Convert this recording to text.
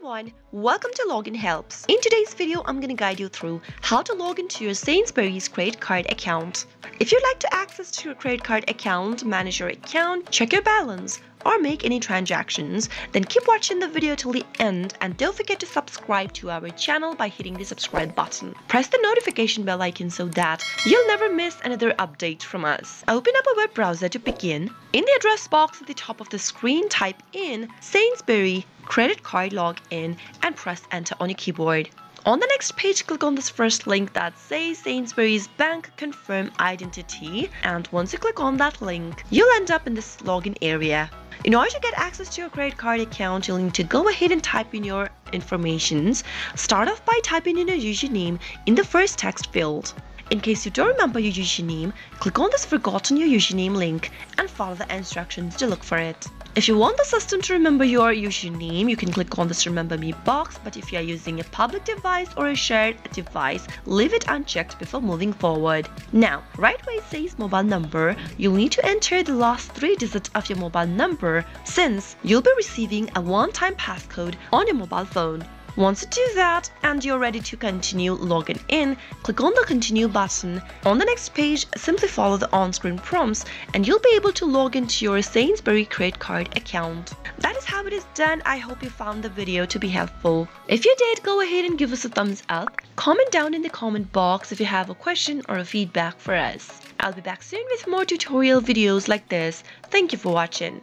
everyone, welcome to Login Helps. In today's video, I'm going to guide you through how to log into your Sainsburys credit card account. If you'd like to access your credit card account, manage your account, check your balance, or make any transactions, then keep watching the video till the end and don't forget to subscribe to our channel by hitting the subscribe button. Press the notification bell icon so that you'll never miss another update from us. Open up a web browser to begin. In the address box at the top of the screen, type in Sainsbury credit card login and press enter on your keyboard. On the next page, click on this first link that says Sainsbury's Bank Confirm Identity, and once you click on that link, you'll end up in this login area. In order to get access to your credit card account, you'll need to go ahead and type in your informations. Start off by typing in your username in the first text field. In case you don't remember your username, click on this Forgotten Your Username link and follow the instructions to look for it. If you want the system to remember your username, you can click on this Remember Me box, but if you are using a public device or a shared device, leave it unchecked before moving forward. Now, right where it says mobile number, you'll need to enter the last 3 digits of your mobile number since you'll be receiving a one-time passcode on your mobile phone. Once you do that and you're ready to continue logging in, click on the continue button. On the next page, simply follow the on-screen prompts and you'll be able to log into your Sainsbury credit card account. That is how it is done. I hope you found the video to be helpful. If you did, go ahead and give us a thumbs up. Comment down in the comment box if you have a question or a feedback for us. I'll be back soon with more tutorial videos like this. Thank you for watching.